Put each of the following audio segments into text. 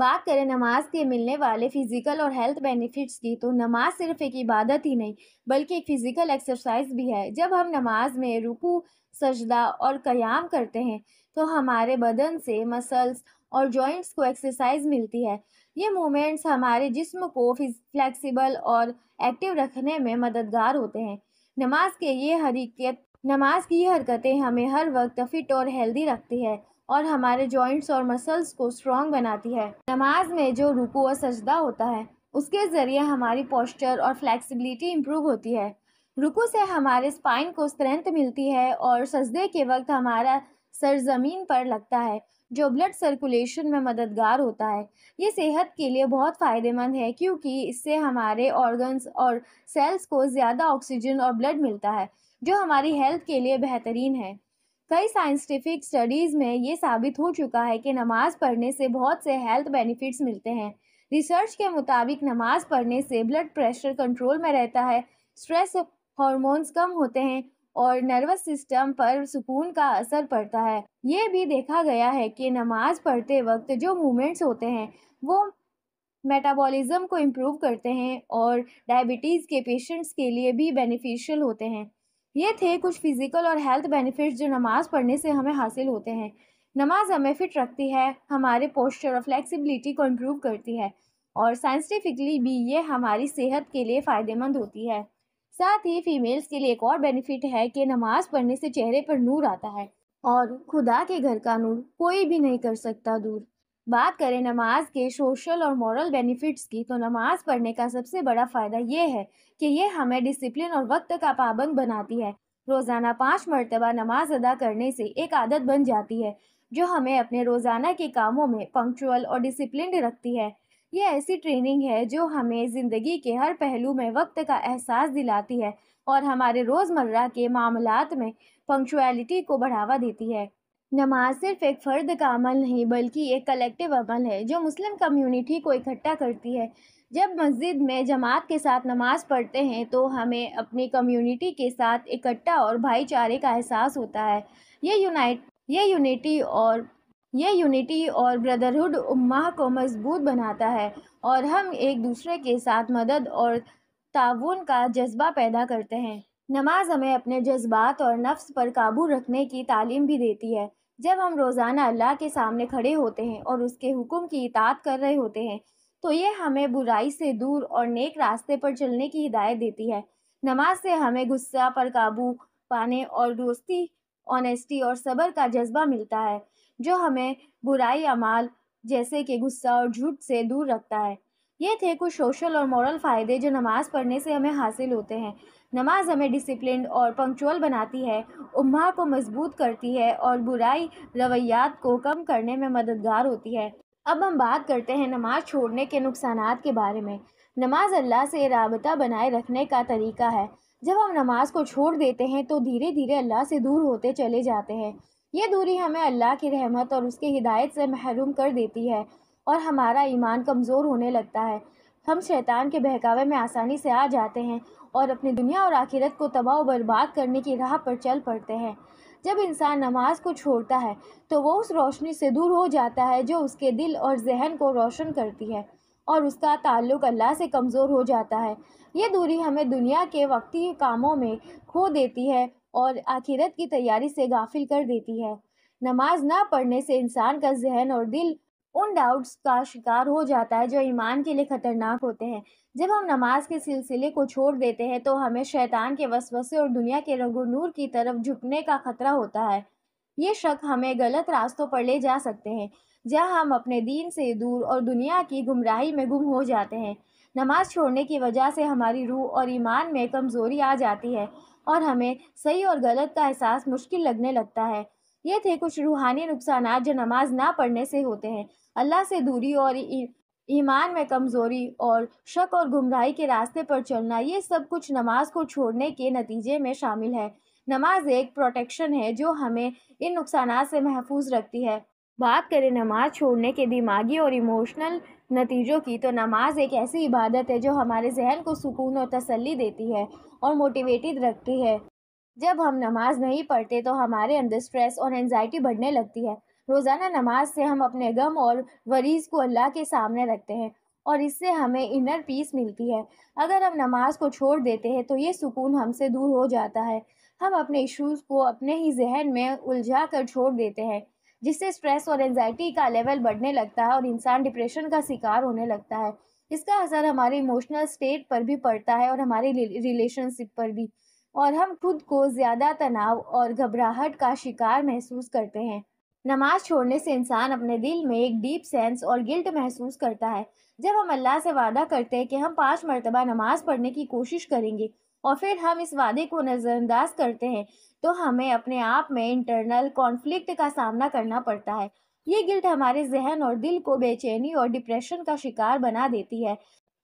بات کریں نماز کے ملنے والے فزیکل اور ہیلتھ بینیفٹس کی، تو نماز صرف ایک عبادت ہی نہیں بلکہ ایک فزیکل ایکسرسائز بھی ہے۔ جب ہم نماز میں رکوع، سجدہ اور قیام کرتے ہیں تو ہمارے بدن سے مسلز اور جوائنٹس کو ایکسرسائز ملتی ہے۔ یہ موومنٹس ہمارے جسم کو فلیکسیبل اور ایکٹیو رکھنے میں مددگار ہوتے ہیں۔ نماز کی یہ حرکتیں ہمیں ہر وقت فٹ اور ہیلدی رکھتی ہے اور ہمارے جوائنٹس اور مسلز کو اسٹرانگ بناتی ہے۔ نماز میں جو رکوع و سجدہ ہوتا ہے اس کے ذریعے ہماری پوسچر اور فلیکسیبلٹی امپروو ہوتی ہے۔ رکوع سے ہمارے اسپائن کو اسٹرینتھ ملتی ہے اور سجدے کے وقت ہمارا سر زمین پر لگتا ہے جو بلڈ سرکولیشن میں مددگار ہوتا ہے۔ یہ صحت کے لیے بہت فائدہ مند ہے کیونکہ اس سے ہمارے آرگنز اور سیلز کو زیادہ آکسیجن اور بلڈ ملتا ہے جو ہماری ہیلتھ کے لیے بہترین ہے۔ کئی سائنٹیفک اسٹڈیز میں یہ ثابت ہو چکا ہے کہ نماز پڑھنے سے بہت سے ہیلتھ بینیفٹس ملتے ہیں۔ ریسرچ کے مطابق نماز پڑھنے سے بلڈ پریشر کنٹرول میں رہتا ہے، اسٹریس ہارمونز کم ہوتے ہیں اور نروس سسٹم پر سکون کا اثر پڑتا ہے۔ یہ بھی دیکھا گیا ہے کہ نماز پڑھتے وقت جو موومنٹس ہوتے ہیں وہ میٹابولزم کو امپروو کرتے ہیں اور ڈائبٹیز کے پیشنٹس کے لیے بھی بینیفیشل ہوتے ہیں۔ یہ تھے کچھ فزیکل اور ہیلتھ بینیفٹس جو نماز پڑھنے سے ہمیں حاصل ہوتے ہیں۔ نماز ہمیں فٹ رکھتی ہے، ہمارے پوسچر اور فلیکسیبلٹی کو امپروو کرتی ہے اور سائنٹیفکلی بھی یہ ہماری صحت کے لیے فائدہ مند ہوتی ہے۔ ساتھ ہی فیمیلز کے لیے ایک اور بینیفٹ ہے کہ نماز پڑھنے سے چہرے پر نور آتا ہے اور خدا کے گھر کا نور کوئی بھی نہیں کر سکتا دور۔ بات کریں نماز کے سوشل اور مورل بینیفٹس کی، تو نماز پڑھنے کا سب سے بڑا فائدہ یہ ہے کہ یہ ہمیں ڈسپلن اور وقت کا پابند بناتی ہے۔ روزانہ 5 مرتبہ نماز ادا کرنے سے ایک عادت بن جاتی ہے جو ہمیں اپنے روزانہ کے کاموں میں پنکچوئل اور ڈسپلنڈ رکھتی ہے۔ یہ ایسی ٹریننگ ہے جو ہمیں زندگی کے ہر پہلو میں وقت کا احساس دلاتی ہے اور ہمارے روزمرہ کے معاملات میں پنکچوئلٹی کو بڑھاوا دیتی ہے۔ نماز صرف ایک فرد کا عمل نہیں بلکہ ایک کلیکٹیو عمل ہے جو مسلم کمیونٹی کو اکٹھا کرتی ہے۔ جب مسجد میں جماعت کے ساتھ نماز پڑھتے ہیں تو ہمیں اپنی کمیونٹی کے ساتھ اکٹھا اور بھائی چارے کا احساس ہوتا ہے۔ یہ یونٹی اور بردرہڈ امہ کو مضبوط بناتا ہے اور ہم ایک دوسرے کے ساتھ مدد اور تعاون کا جذبہ پیدا کرتے ہیں۔ نماز ہمیں اپنے جذبات اور نفس پر قابو رکھنے کی تعلیم بھی دیتی ہے۔ جب ہم روزانہ اللہ کے سامنے کھڑے ہوتے ہیں اور اس کے حکم کی اطاعت کر رہے ہوتے ہیں تو یہ ہمیں برائی سے دور اور نیک راستے پر چلنے کی ہدایت دیتی ہے۔ نماز سے ہمیں غصہ پر قابو پانے اور دوستی، آنیسٹی اور صبر کا جذبہ ملتا ہے جو ہمیں برائی اعمال جیسے کہ غصہ اور جھوٹ سے دور رکھتا ہے۔ یہ تھے کچھ سوشل اور مورل فائدے جو نماز پڑھنے سے ہمیں حاصل ہوتے ہیں۔ نماز ہمیں ڈسپلنڈ اور پنکچوئل بناتی ہے، امہ کو مضبوط کرتی ہے اور برائی رویات کو کم کرنے میں مددگار ہوتی ہے۔ اب ہم بات کرتے ہیں نماز چھوڑنے کے نقصانات کے بارے میں۔ نماز اللہ سے رابطہ بنائے رکھنے کا طریقہ ہے۔ جب ہم نماز کو چھوڑ دیتے ہیں تو دھیرے دھیرے اللہ سے دور ہوتے چلے جاتے ہیں۔ یہ دوری ہمیں اللہ کی رحمت اور اس کی ہدایت سے محروم کر دیتی ہے اور ہمارا ایمان کمزور ہونے لگتا ہے۔ ہم شیطان کے بہکاوے میں آسانی سے آ جاتے ہیں اور اپنی دنیا اور آخرت کو تباہ و برباد کرنے کی راہ پر چل پڑتے ہیں۔ جب انسان نماز کو چھوڑتا ہے تو وہ اس روشنی سے دور ہو جاتا ہے جو اس کے دل اور ذہن کو روشن کرتی ہے اور اس کا تعلق اللہ سے کمزور ہو جاتا ہے۔ یہ دوری ہمیں دنیا کے وقتی کاموں میں کھو دیتی ہے اور آخرت کی تیاری سے غافل کر دیتی ہے۔ نماز نہ پڑھنے سے انسان کا ذہن اور دل ان ڈاؤٹس کا شکار ہو جاتا ہے جو ایمان کے لیے خطرناک ہوتے ہیں۔ جب ہم نماز کے سلسلے کو چھوڑ دیتے ہیں تو ہمیں شیطان کے وسوسے اور دنیا کے رنگ و نور کی طرف جھکنے کا خطرہ ہوتا ہے۔ یہ شک ہمیں غلط راستوں پر لے جا سکتے ہیں جہاں ہم اپنے دین سے دور اور دنیا کی گمراہی میں گم ہو جاتے ہیں۔ نماز چھوڑنے کی وجہ سے ہماری روح اور ایمان میں کمزوری آ جاتی ہے اور ہمیں صحیح اور غلط کا احساس مشکل لگنے لگتا ہے۔ یہ تھے کچھ روحانی نقصانات جو نماز نہ پڑھنے سے ہوتے ہیں۔ اللہ سے دوری اور ایمان میں کمزوری اور شک اور گمراہی کے راستے پر چلنا، یہ سب کچھ نماز کو چھوڑنے کے نتیجے میں شامل ہے۔ نماز ایک پروٹیکشن ہے جو ہمیں ان نقصانات سے محفوظ رکھتی ہے۔ بات کریں نماز چھوڑنے کے دماغی اور ایموشنل نتیجوں کی، تو نماز ایک ایسی عبادت ہے جو ہمارے ذہن کو سکون اور تسلی دیتی ہے اور موٹیویٹڈ رکھتی ہے۔ جب ہم نماز نہیں پڑھتے تو ہمارے اندر اسٹریس اور انزائٹی بڑھنے لگتی ہے۔ روزانہ نماز سے ہم اپنے غم اور وریز کو اللہ کے سامنے رکھتے ہیں اور اس سے ہمیں انر پیس ملتی ہے۔ اگر ہم نماز کو چھوڑ دیتے ہیں تو یہ سکون ہم سے دور ہو جاتا ہے۔ ہم اپنے ایشوز کو اپنے ہی ذہن میں الجھا کر چھوڑ دیتے ہیں، جس سے اسٹریس اور انزائٹی کا لیول بڑھنے لگتا ہے اور انسان ڈپریشن کا شکار ہونے لگتا ہے۔ اس کا اثر ہماری ایموشنل اسٹیٹ پر بھی پڑتا ہے اور ہماری ریلیشن شپ پر بھی، اور ہم خود کو زیادہ تناؤ اور گھبراہٹ کا شکار محسوس کرتے ہیں۔ نماز چھوڑنے سے انسان اپنے دل میں ایک ڈیپ سینس اور گلٹ محسوس کرتا ہے۔ جب ہم اللہ سے وعدہ کرتے ہیں کہ ہم 5 مرتبہ نماز پڑھنے کی کوشش کریں گے اور پھر ہم اس وعدے کو نظر انداز کرتے ہیں تو ہمیں اپنے آپ میں انٹرنل کانفلکٹ کا سامنا کرنا پڑتا ہے۔ یہ گلٹ ہمارے ذہن اور دل کو بے چینی اور ڈپریشن کا شکار بنا دیتی ہے۔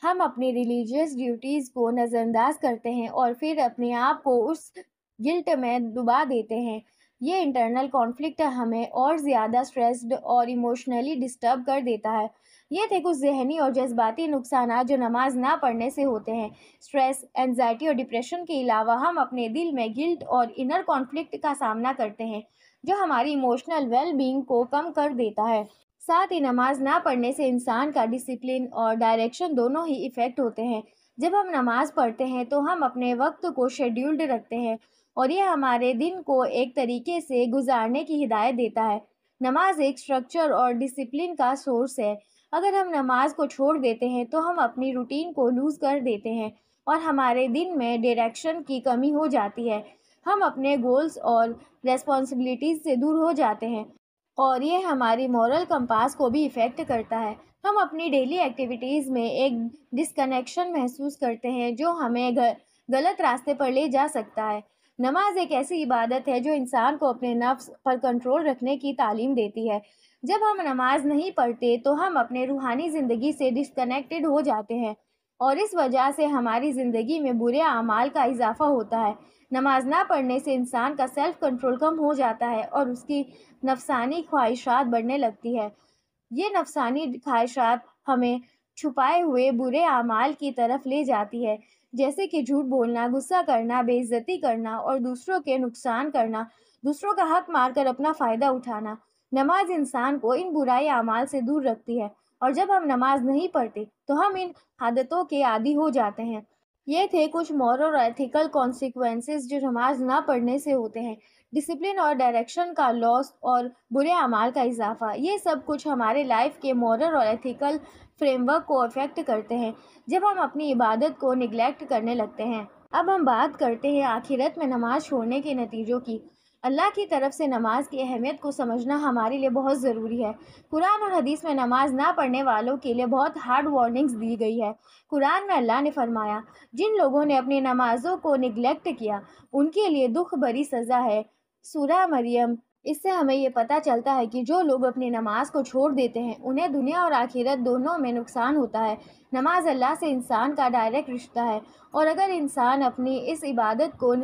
ہم اپنی ریلیجیس ڈیوٹیز کو نظر انداز کرتے ہیں اور پھر اپنے آپ کو اس گلٹ میں ڈبا دیتے ہیں۔ یہ انٹرنل کانفلکٹ ہمیں اور زیادہ سٹریسڈ اور ایموشنلی ڈسٹرب کر دیتا ہے۔ یہ تھے کچھ ذہنی اور جذباتی نقصانات جو نماز نہ پڑھنے سے ہوتے ہیں۔ سٹریس، انزائٹی اور ڈپریشن کے علاوہ ہم اپنے دل میں گلٹ اور انر کانفلکٹ کا سامنا کرتے ہیں جو ہماری ایموشنل ویل بینگ کو کم کر دیتا ہے۔ ساتھ ہی نماز نہ پڑھنے سے انسان کا ڈسپلن اور ڈائریکشن دونوں ہی ایفیکٹ ہوتے ہیں۔ جب ہم نماز پڑھتے ہیں تو ہم اپنے وقت کو شیڈیولڈ رکھتے ہیں اور یہ ہمارے دن کو ایک طریقے سے گزارنے کی ہدایت دیتا ہے۔ نماز ایک اسٹرکچر اور ڈسپلن کا سورس ہے۔ اگر ہم نماز کو چھوڑ دیتے ہیں تو ہم اپنی روٹین کو لوز کر دیتے ہیں اور ہمارے دن میں ڈائریکشن کی کمی ہو جاتی ہے۔ ہم اپنے گولز اور ریسپانسبلٹیز سے دور ہو جاتے ہیں اور یہ ہماری مورل کمپاس کو بھی افیکٹ کرتا ہے۔ ہم اپنی ڈیلی ایکٹیویٹیز میں ایک ڈسکنیکشن محسوس کرتے ہیں جو ہمیں غلط راستے پر لے جا سکتا ہے۔ نماز ایک ایسی عبادت ہے جو انسان کو اپنے نفس پر کنٹرول رکھنے کی تعلیم دیتی ہے۔ جب ہم نماز نہیں پڑھتے تو ہم اپنے روحانی زندگی سے ڈسکنیکٹڈ ہو جاتے ہیں اور اس وجہ سے ہماری زندگی میں برے اعمال کا اضافہ ہوتا ہے۔ نماز نہ پڑھنے سے انسان کا سیلف کنٹرول کم ہو جاتا ہے اور اس کی نفسانی خواہشات بڑھنے لگتی ہے۔ یہ نفسانی خواہشات ہمیں چھپائے ہوئے برے اعمال کی طرف لے جاتی ہے، جیسے کہ جھوٹ بولنا، غصہ کرنا، بے عزتی کرنا اور دوسروں کے نقصان کرنا، دوسروں کا حق مار کر اپنا فائدہ اٹھانا۔ نماز انسان کو ان برائی اعمال سے دور رکھتی ہے اور جب ہم نماز نہیں پڑھتے تو ہم ان عادتوں کے عادی ہو جاتے ہیں۔ یہ تھے کچھ مورل اور ایتھیکل کانسیکوینسز جو نماز نہ پڑھنے سے ہوتے ہیں۔ ڈسپلن اور ڈائریکشن کا لاس اور برے اعمال کا اضافہ، یہ سب کچھ ہمارے لائف کے مورل اور ایتھیکل فریم ورک کو افیکٹ کرتے ہیں جب ہم اپنی عبادت کو نیگلیکٹ کرنے لگتے ہیں۔ اب ہم بات کرتے ہیں آخرت میں نماز چھوڑنے کے نتیجوں کی۔ اللہ کی طرف سے نماز کی اہمیت کو سمجھنا ہمارے لیے بہت ضروری ہے۔ قرآن اور حدیث میں نماز نہ پڑھنے والوں کے لیے بہت ہارڈ وارننگز دی گئی ہے۔ قرآن میں اللہ نے فرمایا، جن لوگوں نے اپنی نمازوں کو نیگلیکٹ کیا ان کے لیے دکھ بھری سزا ہے۔ سورہ مریم۔ اس سے ہمیں یہ پتہ چلتا ہے کہ جو لوگ اپنی نماز کو چھوڑ دیتے ہیں انہیں دنیا اور آخرت دونوں میں نقصان ہوتا ہے۔ نماز اللہ سے انسان کا ڈائریکٹ رشتہ ہے اور اگر انسان اپنی اس عبادت کو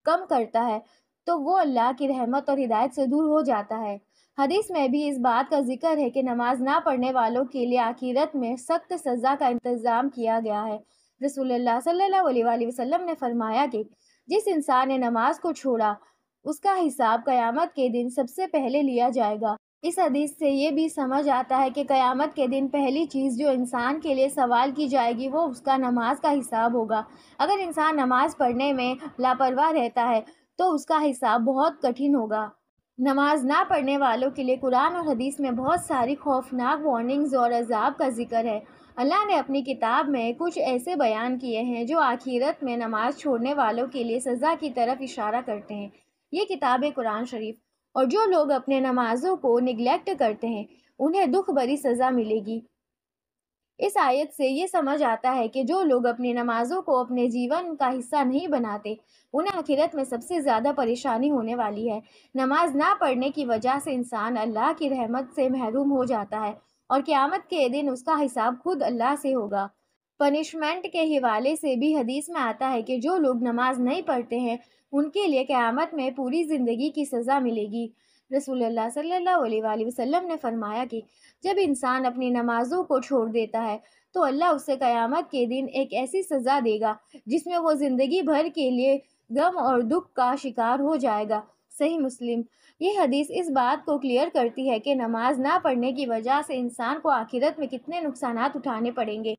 کم کرتا ہے تو وہ اللہ کی رحمت اور ہدایت سے دور ہو جاتا ہے۔ حدیث میں بھی اس بات کا ذکر ہے کہ نماز نہ پڑھنے والوں کے لیے آخرت میں سخت سزا کا انتظام کیا گیا ہے۔ رسول اللہ صلی اللہ علیہ وآلہ وسلم نے فرمایا کہ جس انسان نے نماز کو چھوڑا اس کا حساب قیامت کے دن سب سے پہلے لیا جائے گا۔ اس حدیث سے یہ بھی سمجھ آتا ہے کہ قیامت کے دن پہلی چیز جو انسان کے لیے سوال کی جائے گی وہ اس کا نماز کا حساب ہوگا۔ اگر انسان نماز پڑھنے میں لاپرواہ رہتا ہے تو اس کا حساب بہت کٹھن ہوگا۔ نماز نہ پڑھنے والوں کے لیے قرآن اور حدیث میں بہت ساری خوفناک وارننگز اور عذاب کا ذکر ہے۔ اللہ نے اپنی کتاب میں کچھ ایسے بیان کیے ہیں جو آخرت میں نماز چھوڑنے والوں کے لیے سزا کی طرف اشارہ کرتے ہیں۔ یہ کتاب ہے قرآن شریف، اور جو لوگ اپنے نمازوں کو نیگلیکٹ کرتے ہیں انہیں دکھ بھری سزا ملے گی۔ اس آیت سے یہ سمجھ آتا ہے کہ جو لوگ اپنی نمازوں کو اپنے جیون کا حصہ نہیں بناتے انہیں آخرت میں سب سے زیادہ پریشانی ہونے والی ہے۔ نماز نہ پڑھنے کی وجہ سے انسان اللہ کی رحمت سے محروم ہو جاتا ہے اور قیامت کے دن اس کا حساب خود اللہ سے ہوگا۔ پنشمنٹ کے حوالے سے بھی حدیث میں آتا ہے کہ جو لوگ نماز نہیں پڑھتے ہیں ان کے لیے قیامت میں پوری زندگی کی سزا ملے گی۔ رسول اللہ صلی اللہ علیہ وآلہ وسلم نے فرمایا کہ جب انسان اپنی نمازوں کو چھوڑ دیتا ہے تو اللہ اسے قیامت کے دن ایک ایسی سزا دے گا جس میں وہ زندگی بھر کے لیے غم اور دکھ کا شکار ہو جائے گا۔ صحیح مسلم۔ یہ حدیث اس بات کو کلیئر کرتی ہے کہ نماز نہ پڑھنے کی وجہ سے انسان کو آخرت میں کتنے نقصانات اٹھانے پڑیں گے۔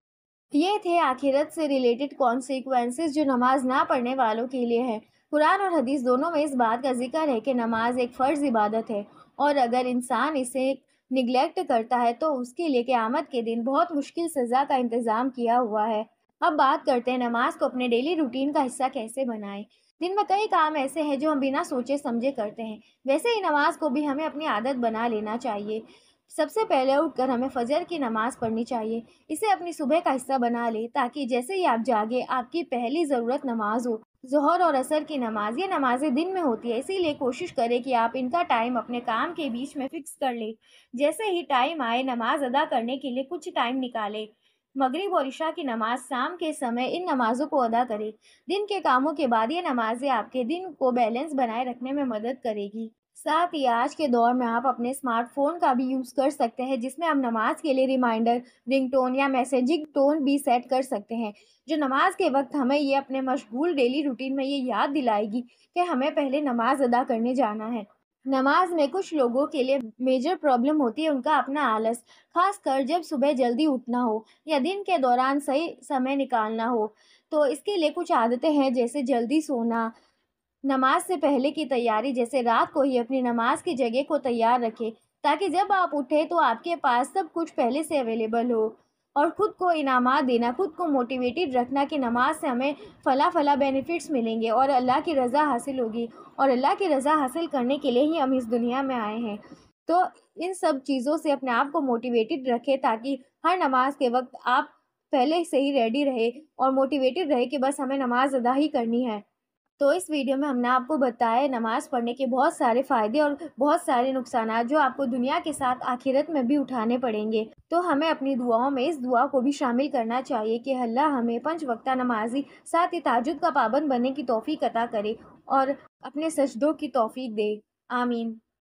یہ تھے آخرت سے ریلیٹڈ کانسیکوینسز جو نماز نہ پڑھنے والوں کے لیے ہیں۔ قرآن اور حدیث دونوں میں اس بات کا ذکر ہے کہ نماز ایک فرض عبادت ہے، اور اگر انسان اسے نگلیکٹ کرتا ہے تو اس کے لیے قیامت کے دن بہت مشکل سزا کا انتظام کیا ہوا ہے۔ اب بات کرتے ہیں نماز کو اپنے ڈیلی روٹین کا حصہ کیسے بنائیں۔ دن میں کئی کام ایسے ہیں جو ہم بنا سوچے سمجھے کرتے ہیں، ویسے ہی نماز کو بھی ہمیں اپنی عادت بنا لینا چاہیے۔ سب سے پہلے اٹھ کر ہمیں فجر کی نماز پڑھنی چاہیے۔ اسے اپنی صبح کا حصہ بنا لیں تاکہ جیسے ہی آپ جاگے آپ کی پہلی ضرورت نماز ہو۔ ظہر اور عصر کی نماز، یہ نمازیں دن میں ہوتی ہے، اسی لیے کوشش کریں کہ آپ ان کا ٹائم اپنے کام کے بیچ میں فکس کر لیں۔ جیسے ہی ٹائم آئے نماز ادا کرنے کے لیے کچھ ٹائم نکالیں۔ مغرب اور عشاء کی نماز شام کے سمے ان نمازوں کو ادا کریں۔ دن کے کاموں کے بعد یہ نمازیں آپ کے دن کو بیلنس بنائے رکھنے میں مدد کرے گی۔ ساتھ ہی آج کے دور میں آپ اپنے اسمارٹ فون کا بھی یوز کر سکتے ہیں، جس میں ہم نماز کے لیے ریمائنڈر، رنگ ٹون یا میسیجنگ ٹون بھی سیٹ کر سکتے ہیں، جو نماز کے وقت ہمیں یہ اپنے مشغول ڈیلی روٹین میں یہ یاد دلائے گی کہ ہمیں پہلے نماز ادا کرنے جانا ہے۔ نماز میں کچھ لوگوں کے لیے میجر پرابلم ہوتی ہے ان کا اپنا آلس، خاص کر جب صبح جلدی اٹھنا ہو یا دن کے دوران صحیح سمے نکالنا ہو۔ تو اس کے لیے کچھ عادتیں ہیں، جیسے جلدی سونا، نماز سے پہلے کی تیاری، جیسے رات کو ہی اپنی نماز کی جگہ کو تیار رکھیں تاکہ جب آپ اٹھیں تو آپ کے پاس سب کچھ پہلے سے اویلیبل ہو، اور خود کو انعامات دینا، خود کو موٹیویٹڈ رکھنا کہ نماز سے ہمیں فلاں بینیفٹس ملیں گے اور اللہ کی رضا حاصل ہوگی، اور اللہ کی رضا حاصل کرنے کے لیے ہی ہم اس دنیا میں آئے ہیں۔ تو ان سب چیزوں سے اپنے آپ کو موٹیویٹڈ رکھیں تاکہ ہر نماز کے وقت آپ پہلے سے ہی ریڈی رہے اور موٹیویٹڈ رہے کہ بس ہمیں نماز ادا ہی کرنی ہے۔ تو اس ویڈیو میں ہم نے آپ کو بتایا نماز پڑھنے کے بہت سارے فائدے اور بہت سارے نقصانات جو آپ کو دنیا کے ساتھ آخرت میں بھی اٹھانے پڑیں گے۔ تو ہمیں اپنی دعاؤں میں اس دعا کو بھی شامل کرنا چاہیے کہ اللہ ہمیں 5 وقتہ نمازی ساتھ ہی تہجد کا پابند بننے کی توفیق عطا کرے اور اپنے سجدوں کی توفیق دے۔ آمین۔